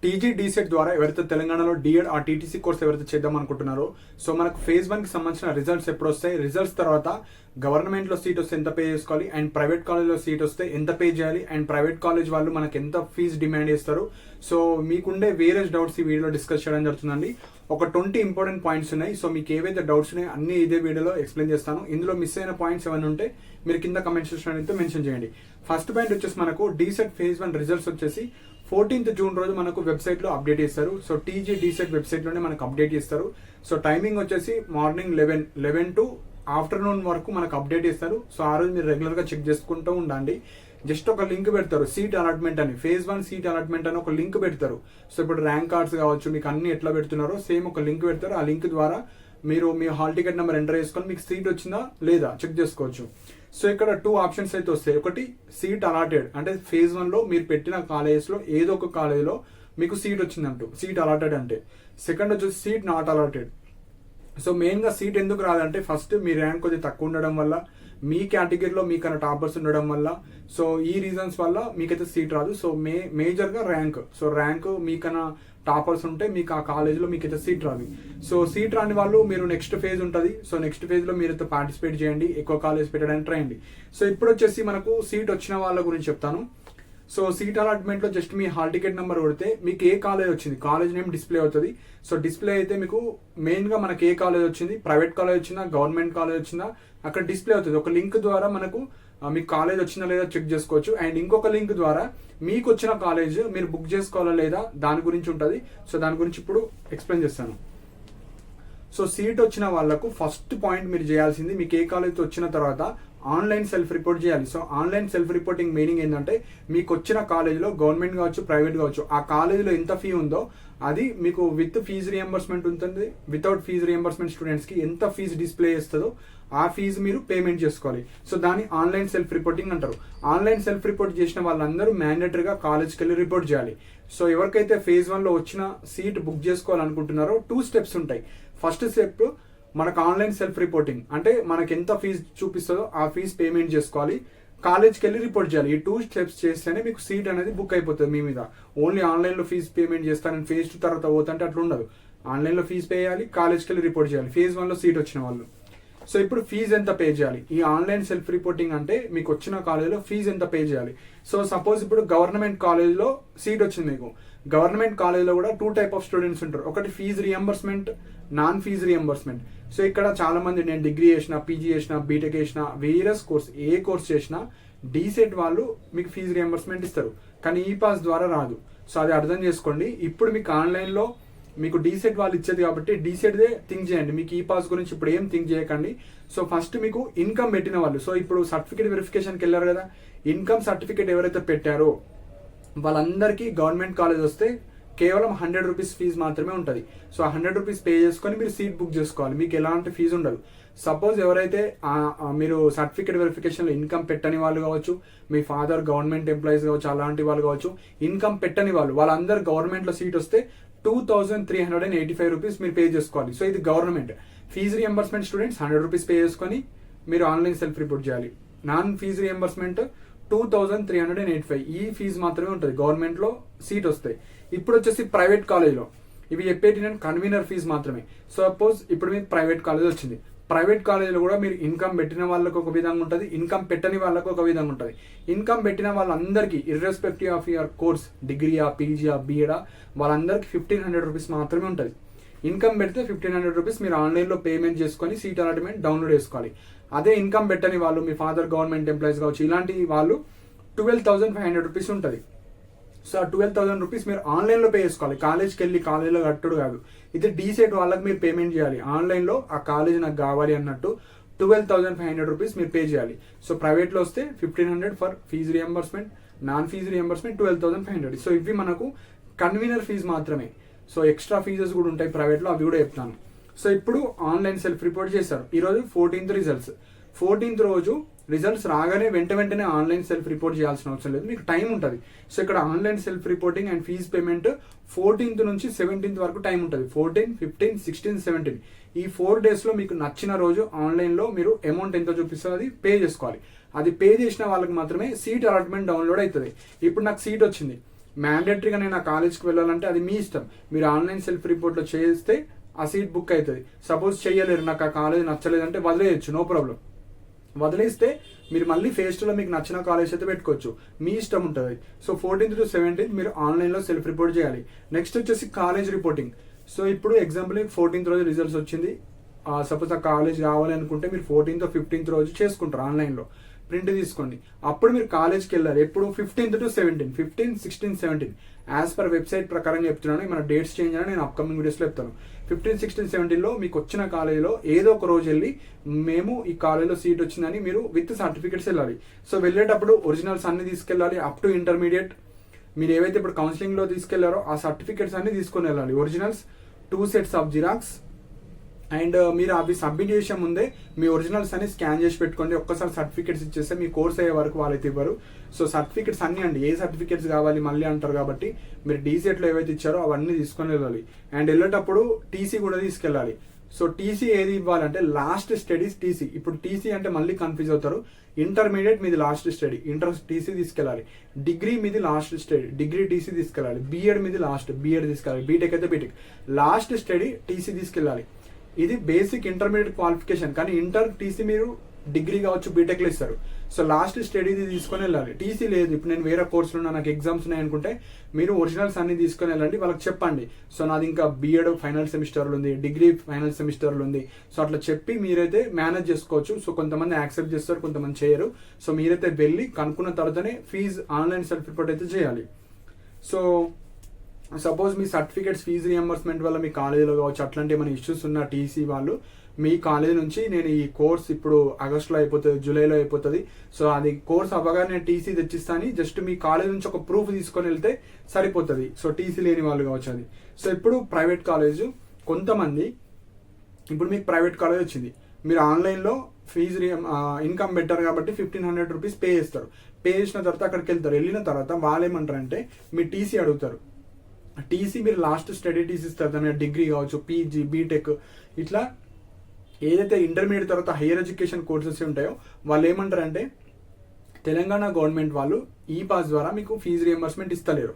TG DEECET ద్వారా ఎవరైతే తెలంగాణలో డిఎడ్ ఆ టీటీసీ కోర్స్ ఎవరైతే చేద్దాం అనుకుంటున్నారో సో మనకు ఫేజ్ 1 కి సంబంధించిన రిజల్ట్స్ ఎప్పుడు వస్తాయి, రిజల్ట్స్ తర్వాత గవర్నమెంట్లో సీట్ వస్తే ఎంత పే చేసుకోవాలి అండ్ ప్రైవేట్ కాలేజ్లో సీట్ వస్తే ఎంత పే చేయాలి అండ్ ప్రైవేట్ కాలేజ్ వాళ్ళు మనకు ఎంత ఫీజు డిమాండ్ చేస్తారు. సో మీకుండే వేరే డౌట్స్ ఈ వీడియోలో డిస్కస్ చేయడం జరుగుతుందండి. ఒక 20 ఇంపార్టెంట్ పాయింట్స్ ఉన్నాయి. సో మీకు ఏవైతే డౌట్స్ ఉన్నాయో అన్ని ఇదే వీడియోలో ఎక్స్ప్లెయిన్ చేస్తాను. ఇందులో మిస్ అయిన పాయింట్స్ ఏమైనా ఉంటే మీరు కింద కమెంట్ సెక్షన్ అయితే మెన్షన్ చేయండి. ఫస్ట్ పాయింట్ వచ్చేసి మనకు డీసెట్ ఫేజ్ 1 రిజల్ట్స్ వచ్చేసి 14th జూన్ రోజు మనకు వెబ్సైట్ లో అప్డేట్ చేస్తారు. సో టీజీ డీసెట్ వెబ్సైట్ లోనే మనకు అప్డేట్ చేస్తారు. సో టైమింగ్ వచ్చేసి మార్నింగ్ 11 టు ఆఫ్టర్నూన్ వరకు మనకు అప్డేట్ చేస్తారు. సో ఆ రోజు మీరు రెగ్యులర్ గా చెక్ చేసుకుంటూ ఉండండి. జస్ట్ ఒక లింక్ పెడతారు, సీట్ అలాట్మెంట్ అని, ఫేజ్ 1 సీట్ అలాట్మెంట్ అని ఒక లింక్ పెడతారు. సో ఇప్పుడు ర్యాంక్ కార్డ్స్ కావచ్చు, మీకు అన్ని ఎట్లా పెడుతున్నారో సేమ్ ఒక లింక్ పెడతారు. ఆ లింక్ ద్వారా మీరు మీ హాల్ టికెట్ నెంబర్ ఎంటర్ చేసుకొని మీకు సీట్ వచ్చిందా లేదా చెక్ చేసుకోవచ్చు. సో ఇక్కడ 2 ఆప్షన్స్ అయితే వస్తాయి. ఒకటి సీట్ అలాటెడ్, అంటే ఫేజ్ 1 లో మీరు పెట్టిన కాలేజెస్ లో ఏదో ఒక కాలేజ్ లో మీకు సీట్ వచ్చిందంటూ సీట్ అలాటెడ్ అంటే. సెకండ్ వచ్చేసి seat not allotted. So main గా సీట్ ఎందుకు రాదంటే ఫస్ట్ మీ ర్యాంక్ కొద్దిగా తక్కువ ఉండడం వల్ల, మీ కేటగిరీలో మీకన్నా టాపర్స్ ఉండడం వల్ల, సో ఈ రీజన్స్ వల్ల మీకైతే సీట్ రాదు. సో మేజర్ గా ర్యాంక్, సో ర్యాంక్ మీకన్నా టాపర్స్ ఉంటే మీకు ఆ కాలేజ్లో మీకైతే సీట్ రాదు. సో సీట్ రాని వాళ్ళు మీరు నెక్స్ట్ ఫేజ్ ఉంటుంది. సో నెక్స్ట్ ఫేజ్ లో మీరైతే పార్టిసిపేట్ చేయండి, ఎక్కువ కాలేజ్ పెట్టడానికి ట్రై చేయండి. సో ఇప్పుడు వచ్చేసి మనకు సీట్ వచ్చిన వాళ్ళ గురించి చెప్తాను. సో సీట్ అలాట్మెంట్ లో జస్ట్ మీ హాల్ టికెట్ నెంబర్ కొడితే మీకు ఏ కాలేజ్ వచ్చింది, కాలేజ్ నేమ్ డిస్ప్లే అవుతుంది. సో డిస్ప్లే అయితే మీకు మెయిన్ గా మనకి ఏ కాలేజ్ వచ్చింది, ప్రైవేట్ కాలేజ్ వచ్చిందా, గవర్నమెంట్ కాలేజ్ వచ్చిందా, అక్కడ డిస్ప్లే అవుతుంది. ఒక లింక్ ద్వారా మనకు మీకు కాలేజ్ వచ్చిందా లేదా చెక్ చేసుకోవచ్చు. అండ్ ఇంకొక లింక్ ద్వారా మీకు వచ్చిన కాలేజ్ మీరు బుక్ చేసుకోవాలా లేదా దాని గురించి ఉంటుంది. సో దాని గురించి ఇప్పుడు ఎక్స్ప్లెయిన్ చేస్తాను. సో సీట్ వచ్చిన వాళ్ళకు ఫస్ట్ పాయింట్ మీరు చేయాల్సింది, మీకు ఏ కాలేజ్ వచ్చిన తర్వాత ఆన్లైన్ సెల్ఫ్ రిపోర్ట్ చేయాలి. So online self reporting meaning ఏంటంటే మీకు వచ్చిన కాలేజ్లో గవర్నమెంట్ కావచ్చు, ప్రైవేట్ కావచ్చు, ఆ కాలేజీలో ఎంత ఫీ ఉందో అది మీకు విత్ ఫీజు రియంబర్స్మెంట్ ఉంటుంది. వితౌట్ ఫీజు రియంబర్స్మెంట్ స్టూడెంట్స్ కి ఎంత ఫీజు డిస్ప్లే చేస్తుందో ఆ ఫీజు మీరు పేమెంట్ చేసుకోవాలి. సో దాన్ని ఆన్లైన్ సెల్ఫ్ రిపోర్టింగ్ అంటారు. ఆన్లైన్ సెల్ఫ్ రిపోర్ట్ చేసిన వాళ్ళందరూ మ్యాండేటరీగా కాలేజ్కి వెళ్ళి రిపోర్ట్ చేయాలి. సో ఎవరికైతే ఫేజ్ 1 లో వచ్చిన సీట్ బుక్ చేసుకోవాలనుకుంటున్నారో 2 స్టెప్స్ ఉంటాయి. ఫస్ట్ స్టెప్ మనకు ఆన్లైన్ సెల్ఫ్ రిపోర్టింగ్, అంటే మనకి ఎంత ఫీజు చూపిస్తుందో ఆ ఫీజు పేమెంట్ చేసుకోవాలి, కాలేజ్కి వెళ్ళి రిపోర్ట్ చేయాలి. ఈ 2 స్టెప్స్ చేస్తేనే మీకు సీట్ అనేది బుక్ అయిపోతుంది మీ మీద. ఓన్లీ ఆన్లైన్లో ఫీజు పేమెంట్ చేస్తానని ఫేజ్ 2 తర్వాత పోతుంటే అట్లా ఉండదు. ఆన్లైన్లో ఫీజు పే చేయాలి, కాలేజ్కి వెళ్ళి రిపోర్ట్ చేయాలి ఫేజ్ 1 లో సీట్ వచ్చిన వాళ్ళు. సో ఇప్పుడు ఫీజు ఎంత పే చేయాలి, ఈ ఆన్లైన్ సెల్ఫ్ రిపోర్టింగ్ అంటే మీకు వచ్చిన కాలేజ్లో ఫీజు ఎంత పే చేయాలి. సో సపోజ్ ఇప్పుడు గవర్నమెంట్ కాలేజ్లో సీట్ వచ్చింది మీకు. గవర్నమెంట్ కాలేజ్లో కూడా 2 టైప్ ఆఫ్ స్టూడెంట్స్ ఉంటారు. ఒకటి fee reimbursement, non fee reimbursement. So ఇక్కడ చాలా మంది నేను డిగ్రీ చేసిన, పీజీ చేసిన, బీటెక్ చేసిన, వేరియస్ కోర్స్ ఏ కోర్స్ చేసినా డీసెట్ వాళ్ళు మీకు ఫీజు రియంబర్స్మెంట్ ఇస్తారు, కానీ ఈ పాస్ ద్వారా రాదు. సో అది అర్థం చేసుకోండి. ఇప్పుడు మీకు ఆన్లైన్లో మీకు డీసెట్ వాళ్ళు ఇచ్చేది కాబట్టి డీసెట్దే థింక్ చేయండి. మీకు ఈ పాస్ గురించి ఇప్పుడు ఏం థింక్ చేయకండి. సో ఫస్ట్ మీకు ఇన్కమ్ పెట్టిన వాళ్ళు, సో ఇప్పుడు సర్టిఫికేట్ వెరిఫికేషన్కి వెళ్ళారు కదా, ఇన్కమ్ సర్టిఫికేట్ ఎవరైతే పెట్టారో వాళ్ళందరికీ గవర్నమెంట్ కాలేజ్ వస్తే కేవలం 100 రూపీస్ ఫీజు మాత్రమే ఉంటుంది. సో 100 రూపీస్ పే చేసుకొని మీరు సీట్ బుక్ చేసుకోవాలి, మీకు ఎలాంటి ఫీజు ఉండదు. సపోజ్ ఎవరైతే మీరు సర్టిఫికేట్ వెరిఫికేషన్లో ఇన్కమ్ పెట్టని వాళ్ళు కావచ్చు, మీ ఫాదర్ గవర్నమెంట్ ఎంప్లాయీస్ కావచ్చు, అలాంటి వాళ్ళు కావచ్చు, ఇన్కమ్ పెట్టని వాళ్ళు, వాళ్ళందరూ గవర్నమెంట్లో సీట్ వస్తే 2385 రూపీస్ మీరు పే చేసుకోవాలి. సో ఇది government. Fee reimbursement students 100 rupees pay చేసుకొని మీరు ఆన్లైన్ సెల్ఫ్ రిపోర్ట్ చేయాలి. నాన్ ఫీజు రియంబర్స్మెంట్ 2385 ఈ ఫీజు మాత్రమే ఉంటుంది గవర్నమెంట్లో సీట్ వస్తాయి. ఇప్పుడు వచ్చేసి ప్రైవేట్ కాలేజ్లో ఇవి చెప్పేటి నేను కన్వీనర్ ఫీజు మాత్రమే. సపోజ్ ఇప్పుడు మీకు ప్రైవేట్ కాలేజ్ వచ్చింది, ప్రైవేట్ కాలేజీలో కూడా మీరు ఇన్కమ్ పెట్టిన వాళ్ళకు ఒక విధంగా ఉంటుంది, ఇన్కమ్ పెట్టని వాళ్ళకు ఒక విధంగా ఉంటుంది. ఇన్కమ్ పెట్టిన వాళ్ళందరికీ ఇర్రెస్పెక్టివ్ ఆఫ్ యువర్ కోర్స్, డిగ్రీయా, పీజీయా, బీఎడా, వాళ్ళందరికీ 1500 రూపీస్ మాత్రమే ఉంటుంది. ఇన్కమ్ పెడితే 1500 రూపీస్ మీరు ఆన్లైన్లో పేమెంట్ చేసుకొని సీట్ అలాట్మెంట్ డౌన్లోడ్ చేసుకోవాలి. అదే ఇన్కమ్ పెట్టని వాళ్ళు, మీ ఫాదర్ గవర్నమెంట్ ఎంప్లాయీస్ కావచ్చు, ఇలాంటి వాళ్ళు 12,500 రూపీస్ ఉంటుంది. సో ఆ 12,000 రూపీస్ మీరు ఆన్లైన్లో పే చేసుకోవాలి, కాలేజ్కి వెళ్ళి కాలేజ్లో కట్టుడు కాదు. ఇది డీసెట్ వాళ్ళకి మీరు పేమెంట్ చేయాలి. ఆన్లైన్లో ఆ కాలేజ్ నాకు కావాలి అన్నట్టు 12,500 రూపీస్ మీరు పే చేయాలి. సో ప్రైవేట్లో వస్తే 1500 for fee reimbursement, non fee reimbursement 12,500. So ఇవి మనకు కన్వీనర్ ఫీజు మాత్రమే. సో ఎక్స్ట్రా ఫీజెస్ కూడా ఉంటాయి ప్రైవేట్లో, అవి కూడా చెప్తాను. సో ఇప్పుడు ఆన్లైన్ సెల్ఫ్ రిపోర్ట్ చేశారు. ఈరోజు 14th రిజల్ట్స్. 14th రోజు రిజల్ట్స్ రాగానే వెంటనే ఆన్లైన్ సెల్ఫ్ రిపోర్ట్ చేయాల్సిన అవసరం లేదు, మీకు టైం ఉంటుంది. సో ఇక్కడ online self reporting and fee payment 14th నుంచి 17th వరకు టైం ఉంటుంది. 14, 15, 16, 17 ఈ 4 డేస్లో మీకు నచ్చిన రోజు ఆన్లైన్లో మీరు అమౌంట్ ఎంత చూపిస్తుందో అది పే చేసుకోవాలి. అది పే చేసిన వాళ్ళకి మాత్రమే సీట్ అలాట్మెంట్ డౌన్లోడ్ అవుతుంది. ఇప్పుడు నాకు సీట్ వచ్చింది, మ్యాండేటరీగా నేను ఆ కాలేజ్కి వెళ్ళాలంటే అది మీ ఇష్టం. మీరు ఆన్లైన్ సెల్ఫ్ రిపోర్ట్లో చేస్తే ఆ సీట్ బుక్ అవుతుంది. సపోజ్ చేయలేరు, నాకు ఆ కాలేజ్ నచ్చలేదంటే వదిలేయచ్చు, నో ప్రాబ్లం. వదిలేస్తే మీరు మళ్ళీ ఫేస్ టూలో మీకు నచ్చిన కాలేజ్ అయితే పెట్టుకోవచ్చు, మీ ఇష్టం ఉంటుంది. సో 14th to 17th మీరు ఆన్లైన్లో సెల్ఫ్ రిపోర్ట్ చేయాలి. నెక్స్ట్ వచ్చేసి కాలేజ్ రిపోర్టింగ్. సో ఇప్పుడు ఎగ్జాంపుల్ 14th రోజు రిజల్ట్స్ వచ్చింది, సపోజ్ ఆ కాలేజ్ కావాలి అనుకుంటే మీరు 14th or 15th రోజు చేసుకుంటారు ఆన్లైన్లో, ప్రింట్ తీసుకోండి. అప్పుడు మీరు కాలేజ్కి వెళ్ళాలి. ఎప్పుడు 15th to 17th, 15, 16, 17 as per website ప్రకారం చెప్తున్నాను. మన డేట్స్ చేంజ్ అని నేను అప్కమింగ్ వీడియోస్లో చెప్తాను. 15, 16, 17లో మీకు వచ్చిన కాలేజీలో ఏదో ఒక రోజు వెళ్ళి మేము ఈ కాలేజీలో సీట్ వచ్చిందని మీరు విత్ సర్టిఫికేట్స్ వెళ్ళాలి. సో వెళ్ళేటప్పుడు ఒరిజినల్స్ అన్ని తీసుకెళ్ళాలి. అప్ టు ఇంటర్మీడియట్ మీరు ఏవైతే ఇప్పుడు కౌన్సిలింగ్లో తీసుకెళ్లారో ఆ సర్టిఫికేట్స్ అన్ని తీసుకొని వెళ్ళాలి. Originals 2 sets of xerox. And మీరు అవి సబ్మిట్ చేసే ముందే మీ ఒరిజినల్స్ అన్ని స్కాన్ చేసి పెట్టుకోండి. ఒక్కసారి సర్టిఫికేట్స్ ఇచ్చేస్తే మీ కోర్స్ అయ్యే వరకు వాళ్ళైతే ఇవ్వరు. సో సర్టిఫికేట్స్ అన్ని అండి, ఏ సర్టిఫికేట్స్ కావాలి మళ్ళీ అంటారు కాబట్టి మీరు డీసెట్లో ఏవైతే ఇచ్చారో అవన్నీ తీసుకొని వెళ్ళాలి. అండ్ వెళ్ళేటప్పుడు టీసీ కూడా తీసుకెళ్ళాలి. సో టీసీ ఏది ఇవ్వాలంటే లాస్ట్ స్టడీస్ టీసీ. ఇప్పుడు టీసీ అంటే మళ్ళీ కన్ఫ్యూజ్ అవుతారు. ఇంటర్మీడియట్ మీది లాస్ట్ స్టడీ, ఇంటర్ టీసీ తీసుకెళ్ళాలి. డిగ్రీ మీది లాస్ట్ స్టడీ, డిగ్రీ టీసీ తీసుకెళ్ళాలి. బీఎడ్ మీది లాస్ట్, బీఎడ్ తీసుకెళ్ళాలి. బీటెక్ అయితే బీటెక్ లాస్ట్ స్టడీ టీసీ తీసుకెళ్ళాలి. ఇది బేసిక్ ఇంటర్మీడియట్ క్వాలిఫికేషన్. కానీ ఇంటర్ టీసీ మీరు డిగ్రీ కావచ్చు, బీటెక్లో ఇస్తారు. సో లాస్ట్ స్టడీది తీసుకొని వెళ్ళాలి. టీసీ లేదు, ఇప్పుడు నేను వేరే కోర్సులో ఉన్నా, నాకు ఎగ్జామ్స్ ఉన్నాయి అనుకుంటే మీరు ఒరిజినల్స్ అన్ని తీసుకొని వెళ్ళండి. వాళ్ళకి చెప్పండి, సో నాది ఇంకా బీఎడ్ ఫైనల్ సెమిస్టర్లు ఉంది, డిగ్రీ ఫైనల్ సెమిస్టర్లు ఉంది. సో అట్లా చెప్పి మీరైతే మేనేజ్ చేసుకోవచ్చు. సో కొంతమంది యాక్సెప్ట్ చేస్తారు, కొంతమంది చేయరు. సో మీరైతే వెళ్ళి కనుక్కున్న తర్వాతనే ఫీజు ఆన్లైన్ సెల్ఫ్ రిపోర్ట్ అయితే చేయాలి. సో సపోజ్ మీ సర్టిఫికేట్స్ ఫీజు రియంబర్స్మెంట్ వల్ల మీ కాలేజీలో కావచ్చు అట్లాంటి ఏమైనా ఇష్యూస్ ఉన్న టీసీ వాళ్ళు మీ కాలేజ్ నుంచి నేను ఈ కోర్స్ ఇప్పుడు ఆగస్టులో అయిపోతుంది, జూలైలో అయిపోతుంది, సో అది కోర్స్ అవ్వగానే నేను టీసీ తెచ్చిస్తాను, జస్ట్ మీ కాలేజ్ నుంచి ఒక ప్రూఫ్ తీసుకొని వెళ్తే సరిపోతుంది. సో టీసీ లేని వాళ్ళు కావచ్చు అది. సో ఇప్పుడు ప్రైవేట్ కాలేజ్, కొంతమంది ఇప్పుడు మీకు ప్రైవేట్ కాలేజ్ వచ్చింది, మీరు ఆన్లైన్లో ఫీజు ఇన్కమ్ బెటర్ కాబట్టి 1500 రూపీస్ పే చేస్తారు. పే చేసిన తర్వాత అక్కడికి వెళ్తారు. వెళ్ళిన తర్వాత వాళ్ళు ఏమంటారంటే మీ టీసీ అడుగుతారు. టీసీ మీరు లాస్ట్ స్టడీ టీసీ ఇస్తారు, దాని డిగ్రీ కావచ్చు, పీజీ, బీటెక్, ఇట్లా ఏదైతే ఇంటర్మీడియట్ తర్వాత హైయర్ ఎడ్యుకేషన్ కోర్సెస్ ఉంటాయో వాళ్ళు ఏమంటారంటే తెలంగాణ గవర్నమెంట్ వాళ్ళు ఈ పాస్ ద్వారా మీకు ఫీజు రియంబర్స్మెంట్ ఇస్తలేరు.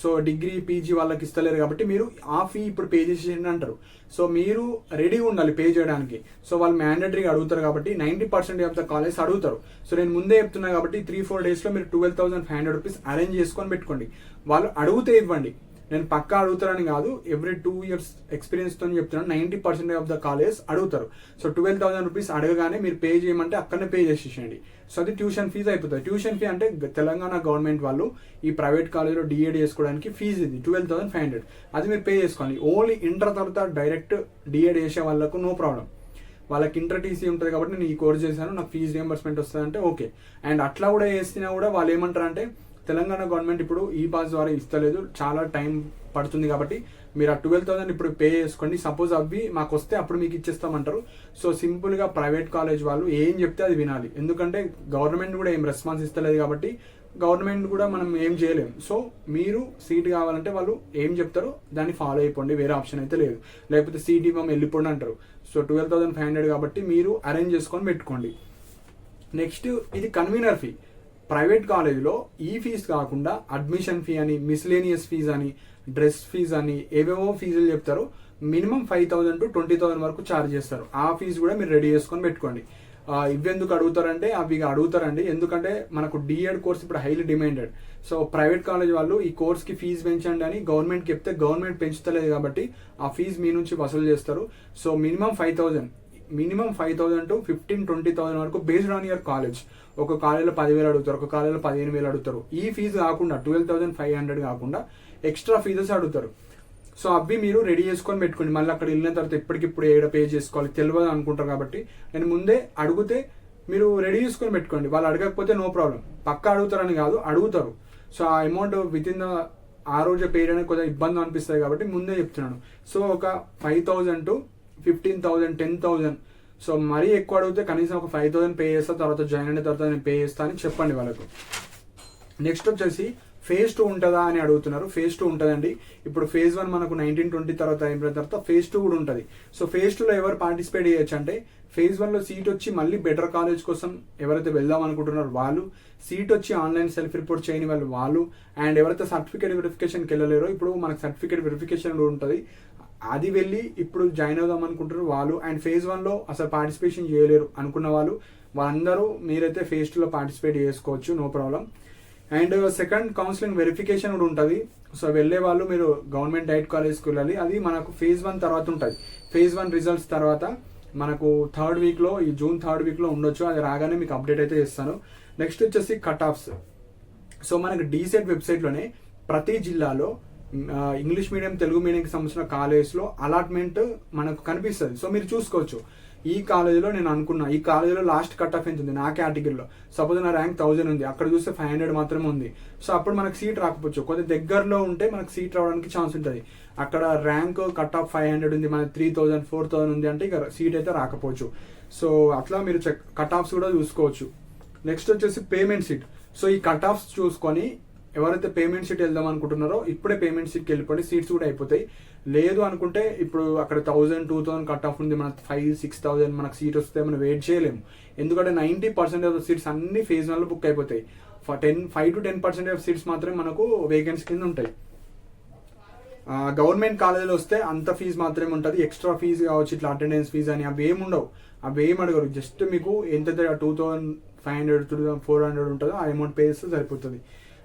సో డిగ్రీ పీజీ వాళ్ళకి ఇస్తలేరు కాబట్టి మీరు ఆ ఫీ ఇప్పుడు పే చేసేయండి అంటారు. సో మీరు రెడీగా ఉండాలి పే చేయడానికి. సో వాళ్ళు మ్యాండేటరీగా అడుగుతారు కాబట్టి 90% ఆఫ్ ద కాలేజ్ అడుగుతారు. సో నేను ముందే చెప్తున్నా కాబట్టి 3-4 డేస్లో మీరు 12,500 రూపీస్ అరేంజ్ చేసుకొని పెట్టుకోండి. వాళ్ళు అడిగితే ఇవ్వండి, నేను పక్కా అడుగుతారని కాదు, ఎవ్రీ 2 years ఎక్స్పీరియన్స్తో చెప్తున్నాను. 90% ఆఫ్ ద కాలేజ్ అడుగుతారు. సో 12,000 రూపీస్ అడగగానే మీరు పే చేయమంటే అక్కడనే పే చేసేసేయండి. సో అది ట్యూషన్ ఫీజు అయిపోతుంది. ట్యూషన్ ఫీ అంటే తెలంగాణ గవర్నమెంట్ వాళ్ళు ఈ ప్రైవేట్ కాలేజ్లో డిఎడ్ చేసుకోవడానికి ఫీజు ఇది 12,500. అది మీరు పే చేసుకోవాలి. ఓన్లీ ఇంటర్ తర్వాత డైరెక్ట్ డిఎడ్ చేసే వాళ్ళకు నో ప్రాబ్లం, వాళ్ళకి ఇంటర్ టీసీ ఉంటుంది కాబట్టి నేను ఈ కోర్స్ చేశాను, నాకు ఫీజు రియంబర్స్మెంట్ వస్తుందంటే ఓకే. అండ్ అట్లా కూడా చేసినా కూడా వాళ్ళు ఏమంటారంటే తెలంగాణ గవర్నమెంట్ ఇప్పుడు ఈ పాస్ ద్వారా ఇస్తలేదు, చాలా టైం పడుతుంది కాబట్టి మీరు ఆ 12,000 ఇప్పుడు పే చేసుకోండి, సపోజ్ అవి మాకు వస్తే అప్పుడు మీకు ఇచ్చేస్తామంటారు. సో సింపుల్గా ప్రైవేట్ కాలేజ్ వాళ్ళు ఏం చెప్తే అది వినాలి, ఎందుకంటే గవర్నమెంట్ కూడా ఏం రెస్పాన్స్ ఇస్తలేదు కాబట్టి గవర్నమెంట్ కూడా మనం ఏం చేయలేం. సో మీరు సీట్ కావాలంటే వాళ్ళు ఏం చెప్తారో దాన్ని ఫాలో అయిపోండి, వేరే ఆప్షన్ అయితే లేదు. లేకపోతే సీట్ ఇవ్వం వెళ్ళిపోండి అంటారు. సో 12,500 కాబట్టి మీరు అరేంజ్ చేసుకొని పెట్టుకోండి. నెక్స్ట్ ఇది కన్వీనర్ ఫీ. ప్రైవేట్ కాలేజీలో ఈ ఫీజు కాకుండా అడ్మిషన్ ఫీ అని, మిస్లేనియస్ ఫీజ్ అని, డ్రెస్ ఫీజ్ అని ఏవేవో ఫీజులు చెప్తారు. మినిమం 5,000 to 20,000 వరకు ఛార్జ్ చేస్తారు. ఆ ఫీజు కూడా మీరు రెడీ చేసుకొని పెట్టుకోండి. ఇవెందుకు అడుగుతారంటే అవి అడుగుతారండి, ఎందుకంటే మనకు డిఎడ్ కోర్స్ ఇప్పుడు highly demanded. So private college వాళ్ళు ఈ కోర్స్కి ఫీజు పెంచండి అని గవర్నమెంట్కి చెప్తే గవర్నమెంట్ పెంచుతలేదు కాబట్టి ఆ ఫీజు మీ నుంచి వసూలు చేస్తారు. సో మినిమం 5,000 to 15-20,000 వరకు బేస్డ్ ఆన్ యువర్ కాలేజ్. ఒక కాలేజీలో 10,000 అడుగుతారు, ఒక కాలేజీలో 15,000 అడుగుతారు. ఈ ఫీజు కాకుండా 12,500 కాకుండా ఎక్స్ట్రా ఫీజెస్ అడుగుతారు. సో అవి మీరు రెడీ చేసుకొని పెట్టుకోండి. మళ్ళీ అక్కడ వెళ్ళిన తర్వాత ఇప్పటికిప్పుడు ఏడ పే చేసుకోవాలి తెలియదు అనుకుంటారు కాబట్టి నేను ముందే అడిగితే మీరు రెడీ చేసుకొని పెట్టుకోండి. వాళ్ళు అడగకపోతే నో ప్రాబ్లం, పక్కా అడుగుతారని కాదు, అడుగుతారు. సో ఆ అమౌంట్ విత్ ఇన్ ద ఆ రోజే పే చేయడానికి కొంచెం ఇబ్బంది అనిపిస్తుంది కాబట్టి ముందే చెప్తున్నాను. సో ఒక 5,000 to 15,000, 10,000. సో మరీ ఎక్కువ అడిగితే కనీసం ఒక 5,000 పే చేస్తా, తర్వాత జాయిన్ అయిన తర్వాత నేను పే చేస్తా అని చెప్పండి వాళ్ళకు. నెక్స్ట్ వచ్చేసి ఫేజ్ 2 ఉంటుందా అని అడుగుతున్నారు. ఫేజ్ 2 ఉంటుందండి. ఇప్పుడు ఫేజ్ 1 మనకు 19-20 తర్వాత అయిపోయిన తర్వాత ఫేజ్ 2 కూడా ఉంటుంది. సో ఫేజ్ 2లో ఎవరు పార్టిసిపేట్ చేయొచ్చు అంటే, ఫేజ్ 1లో సీట్ వచ్చి మళ్ళీ బెటర్ కాలేజ్ కోసం ఎవరైతే వెళ్దాం అనుకుంటున్నారో వాళ్ళు, సీట్ వచ్చి ఆన్లైన్ సెల్ఫ్ రిపోర్ట్ చేయని వాళ్ళు, అండ్ ఎవరైతే సర్టిఫికేట్ వెరిఫికేషన్కి వెళ్ళలేరో, ఇప్పుడు మనకు సర్టిఫికేట్ వెరిఫికేషన్ కూడా ఉంటుంది, అది వెళ్ళి ఇప్పుడు జాయిన్ అవుదాం అనుకుంటున్నారు వాళ్ళు, అండ్ ఫేజ్ 1లో అసలు పార్టిసిపేషన్ చేయలేరు అనుకున్న వాళ్ళందరూ మీరైతే ఫేజ్ 2లో పార్టిసిపేట్ చేసుకోవచ్చు, no problem. And second counselling verification కూడా ఉంటుంది. సో వెళ్ళే వాళ్ళు మీరు గవర్నమెంట్ డైట్ కాలేజ్కి వెళ్ళాలి. అది మనకు ఫేజ్ 1 తర్వాత ఉంటుంది. ఫేజ్ 1 రిజల్ట్స్ తర్వాత మనకు థర్డ్ వీక్లో, ఈ జూన్ థర్డ్ వీక్లో ఉండొచ్చు. అది రాగానే మీకు అప్డేట్ అయితే చేస్తాను. నెక్స్ట్ వచ్చేసి కట్ ఆఫ్స్. సో మనకు డీసెట్ వెబ్సైట్లోనే ప్రతి జిల్లాలో ఇంగ్లీష్ మీడియం, తెలుగు మీడియంకి సంబంధించిన కాలేజ్లో అలాట్మెంట్ మనకు కనిపిస్తుంది. సో మీరు చూసుకోవచ్చు, ఈ కాలేజీలో నేను అనుకున్నా, ఈ కాలేజీలో లాస్ట్ కట్ ఆఫ్ ఎంత ఉంది నా కేటగిరీలో, సపోజ్ నా ర్యాంక్ 1000 ఉంది, అక్కడ చూస్తే 500 మాత్రమే ఉంది. సో అప్పుడు మనకు సీట్ రాకపోవచ్చు. కొద్దిగా దగ్గరలో ఉంటే మనకు సీట్ రావడానికి ఛాన్స్ ఉంటుంది. అక్కడ ర్యాంక్ కట్ ఆఫ్ 500 ఉంది, మనకి 3000, 4000 ఉంది అంటే ఇక సీట్ అయితే రాకపోవచ్చు. సో అట్లా మీరు కట్ ఆఫ్స్ కూడా చూసుకోవచ్చు. నెక్స్ట్ వచ్చేసి పేమెంట్ సీట్. సో ఈ కట్ ఆఫ్స్ చూసుకొని ఎవరైతే పేమెంట్ సీట్ వెళ్దాం అనుకుంటున్నారో ఇప్పుడే పేమెంట్ సీట్కి వెళ్ళిపోండి, సీట్స్ కూడా అయిపోతాయి. లేదు అనుకుంటే ఇప్పుడు అక్కడ 1000, 2000 కట్ ఆఫ్ ఉంది, మనకు 5,000-6,000 మనకు సీట్ వస్తే మనం వెయిట్ చేయలేము. ఎందుకంటే 90% ఆఫ్ సీట్స్ అన్ని ఫేజ్ 1లో బుక్ అయిపోతాయి. 5-10% ఆఫ్ సీట్స్ మాత్రమే మనకు వేకెన్సీ కింద ఉంటాయి. గవర్నమెంట్ కాలేజీలో వస్తే అంత ఫీజు మాత్రమే ఉంటుంది. ఎక్స్ట్రా ఫీజు కావచ్చు, ఇట్లా అటెండెన్స్ ఫీజు అని అవి ఏమి ఉండవు, అవి ఏమి అడగరు. జస్ట్ మీకు ఎంత 2,500, 2,400 ఉంటుందో ఆ అమౌంట్ పే చేస్తే సరిపోతుంది.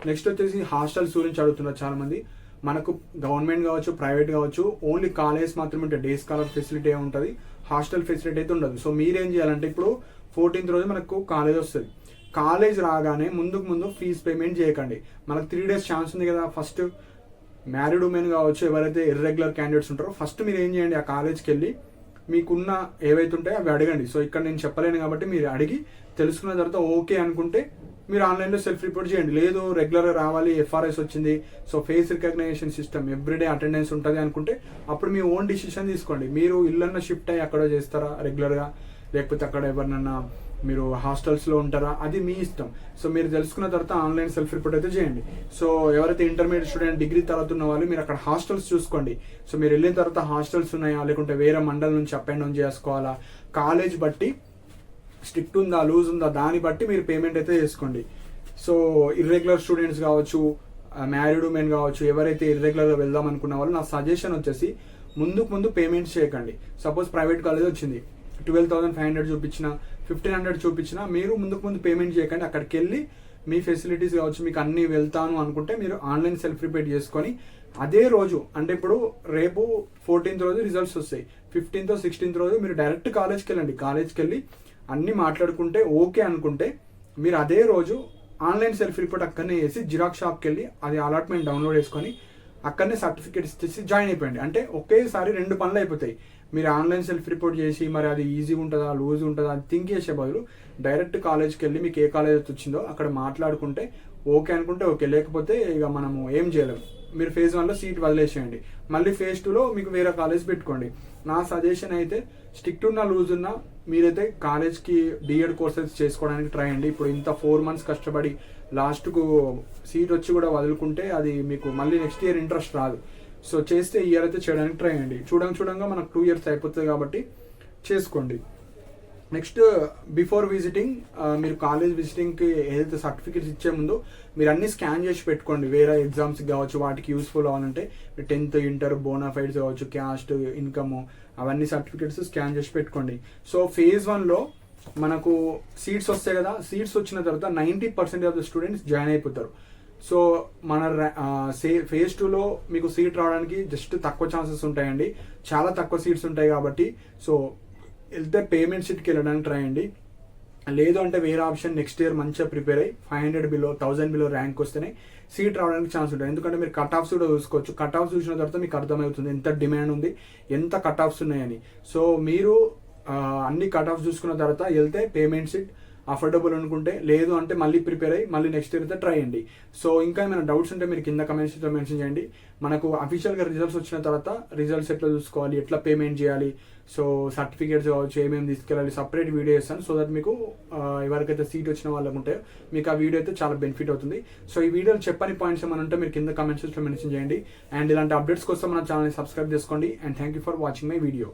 నెక్స్ట్ వచ్చేసి హాస్టల్స్ గురించి అడుగుతున్నారు చాలా మంది. మనకు గవర్నమెంట్ కావచ్చు, ప్రైవేట్ కావచ్చు, ఓన్లీ కాలేజ్ మాత్రమే ఉంటుంది. డే స్కాలర్ ఫెసిలిటీ ఉంటుంది, హాస్టల్ ఫెసిలిటీ అయితే ఉండదు. సో మీరేం చేయాలంటే, ఇప్పుడు 14th రోజు మనకు కాలేజ్ వస్తుంది. కాలేజ్ రాగానే ముందు ఫీజు పేమెంట్ చేయకండి. మనకు 3 days ఛాన్స్ ఉంది కదా. ఫస్ట్ మ్యారీడ్ ఉమెన్ కావచ్చు, ఎవరైతే ఇర్రెగ్యులర్ క్యాండిడేట్స్ ఉంటారో ఫస్ట్ మీరు ఏం చేయండి, ఆ కాలేజ్కి వెళ్ళి మీకున్న ఏవైతే ఉంటాయో అవి అడగండి. సో ఇక్కడ నేను చెప్పలేను కాబట్టి మీరు అడిగి తెలుసుకున్న తర్వాత ఓకే అనుకుంటే మీరు ఆన్లైన్లో సెల్ఫ్ రిపోర్ట్ చేయండి. లేదు రెగ్యులర్గా రావాలి, FRS వచ్చింది, so face recognition system everyday attendance ఉంటుంది అనుకుంటే అప్పుడు మీ ఓన్ డిసిషన్ తీసుకోండి. మీరు ఇల్లన్నా షిఫ్ట్ అయ్యి అక్కడ చేస్తారా రెగ్యులర్గా, లేకపోతే అక్కడ ఎవరినన్నా మీరు హాస్టల్స్లో ఉంటారా, అది మీ ఇష్టం. సో మీరు తెలుసుకున్న తర్వాత ఆన్లైన్ సెల్ఫ్ రిపోర్ట్ అయితే చేయండి. సో ఎవరైతే ఇంటర్మీడియట్ స్టూడెంట్, డిగ్రీ తర్వాత ఉన్న వాళ్ళు మీరు అక్కడ హాస్టల్స్ చూసుకోండి. సో మీరు వెళ్ళిన తర్వాత హాస్టల్స్ ఉన్నాయా, లేకుంటే వేరే మండలం నుంచి అప్ అండ్ డౌన్ చేసుకోవాలా, కాలేజ్ బట్టి స్ట్రిక్ట్ ఉందా, లూజ్ ఉందా, దాన్ని బట్టి మీరు పేమెంట్ అయితే చేసుకోండి. సో ఇర్రెగ్యులర్ స్టూడెంట్స్ కావచ్చు, మ్యారీడ్ ఉమెన్ కావచ్చు, ఎవరైతే ఇర్రెగ్యులర్గా వెళ్దాం అనుకున్న వాళ్ళు, నా సజెషన్ వచ్చేసి ముందు పేమెంట్స్ చేయకండి. సపోజ్ ప్రైవేట్ కాలేజ్ వచ్చింది, 12,500 చూపించిన, 1,500 చూపించినా మీరు ముందు పేమెంట్ చేయకండి. అక్కడికి వెళ్ళి మీ ఫెసిలిటీస్ కావచ్చు, మీకు అన్ని వెళ్తాను అనుకుంటే మీరు ఆన్లైన్ సెల్ఫ్ రిపోర్ట్ చేసుకొని అదే రోజు, అంటే ఇప్పుడు రేపు 14th రోజు రిజల్ట్స్ వస్తాయి, 15th, 16th రోజు మీరు డైరెక్ట్ కాలేజ్కి వెళ్ళండి. కాలేజ్కి వెళ్ళి అన్నీ మాట్లాడుకుంటే ఓకే అనుకుంటే మీరు అదే రోజు ఆన్లైన్ సెల్ఫ్ రిపోర్ట్ అక్కడనే చేసి జిరాక్స్ షాప్కి వెళ్ళి అది అలాట్మెంట్ డౌన్లోడ్ చేసుకొని అక్కడనే సర్టిఫికేట్స్ తెచ్చి జాయిన్ అయిపోయింది. అంటే ఒకేసారి 2 పనులు అయిపోతాయి. మీరు ఆన్లైన్ సెల్ఫ్ రిపోర్ట్ చేసి మరి అది ఈజీ ఉంటుందా, లూజ్ ఉంటుందా అని థింక్ చేసే బదులు డైరెక్ట్ కాలేజ్కి వెళ్ళి మీకు ఏ కాలేజ్ వచ్చిందో అక్కడ మాట్లాడుకుంటే ఓకే అనుకుంటే ఓకే, లేకపోతే ఇక మనము ఏం చేయలేము. మీరు ఫేజ్ 1లో సీట్ వదిలేసేయండి, మళ్ళీ ఫేజ్ 2లో మీకు వేరే కాలేజ్ పెట్టుకోండి. నా సజెషన్ అయితే స్ట్రిక్ట్ ఉన్నా లూజ్ ఉన్నా మీరైతే కాలేజ్కి డిఎడ్ కోర్సెస్ చేసుకోవడానికి ట్రై చేయండి. ఇప్పుడు ఇంత 4 months కష్టపడి లాస్ట్కు సీట్ వచ్చి కూడా వదులుకుంటే అది మీకు మళ్ళీ నెక్స్ట్ ఇయర్ ఇంట్రెస్ట్ రాదు. సో చేస్తే ఈ ఇయర్ అయితే చేయడానికి ట్రై చేయండి. చూడంగా మనకు 2 years అయిపోతుంది కాబట్టి చేసుకోండి. నెక్స్ట్ బిఫోర్ విజిటింగ్, మీరు కాలేజ్ విజిటింగ్కి ఏదైతే సర్టిఫికేట్స్ ఇచ్చే ముందు మీరు అన్ని స్కాన్ చేసి పెట్టుకోండి. వేరే ఎగ్జామ్స్కి కావచ్చు, వాటికి యూస్ఫుల్ అవ్వాలంటే 10th, ఇంటర్, బోనాఫైడ్స్ కావచ్చు, క్యాస్ట్, ఇన్కమ్, అవన్నీ సర్టిఫికేట్స్ స్కాన్ చేసి పెట్టుకోండి. సో ఫేజ్ 1లో మనకు సీట్స్ వస్తాయి కదా, సీట్స్ వచ్చిన తర్వాత 90% ఆఫ్ ద స్టూడెంట్స్ జాయిన్ అయిపోతారు. సో మన ఫేజ్ 2లో మీకు సీట్ రావడానికి జస్ట్ తక్కువ ఛాన్సెస్ ఉంటాయండి, చాలా తక్కువ సీట్స్ ఉంటాయి కాబట్టి. సో వెళ్తే పేమెంట్ సీట్కి వెళ్ళడానికి ట్రై చేయండి. లేదు అంటే వేరే ఆప్షన్ నెక్స్ట్ ఇయర్ మంచిగా ప్రిపేర్ అయ్యి 500 బిలో, 1000 బిలో ర్యాంక్ వస్తేనే సీట్ రావడానికి ఛాన్స్ ఉంటుంది. ఎందుకంటే మీరు కట్ ఆఫ్స్ కూడా చూసుకోవచ్చు. కట్ ఆఫ్స్ చూసిన తర్వాత మీకు అర్థమవుతుంది ఎంత డిమాండ్ ఉంది, ఎంత కట్ ఆఫ్స్ ఉన్నాయని. సో మీరు అన్ని కట్ ఆఫ్స్ చూసుకున్న తర్వాత వెళ్తే పేమెంట్ సీట్ అఫోర్డబుల్ అనుకుంటే, లేదు అంటే మళ్ళీ ప్రిపేర్ అయ్యి మళ్ళీ నెక్స్ట్ ఇయర్ అయితే ట్రై చేయండి. సో ఇంకా ఏమైనా డౌట్స్ ఉంటే మీరు కింద కమెంట్స్లో మెన్షన్ చేయండి. మనకు అఫీషియల్గా రిజల్ట్స్ వచ్చిన తర్వాత రిజల్ట్స్ ఎట్లా చూసుకోవాలి, ఎట్లా పేమెంట్ చేయాలి, సో సర్టిఫికేట్స్ కావచ్చు ఏమేమి తీసుకెళ్ళాలి సపరేట్ వీడియో చేస్తాను. సో దట్ మీకు ఎవరికైతే సీట్ వచ్చిన వాళ్ళకు ఉంటాయో మీకు ఆ వీడియో అయితే చాలా బెనిఫిట్ అవుతుంది. సో ఈ వీడియోలో చెప్పని పాయింట్స్ ఏమైనా ఉంటే మీరు కింద కమెంట్స్లో మెన్షన్ చేయండి. అండ్ ఇలాంటి అప్డేట్స్ కోసం మన ఛానల్ని సబ్స్క్రైబ్ చేసుకోండి. And thank you for watching my video.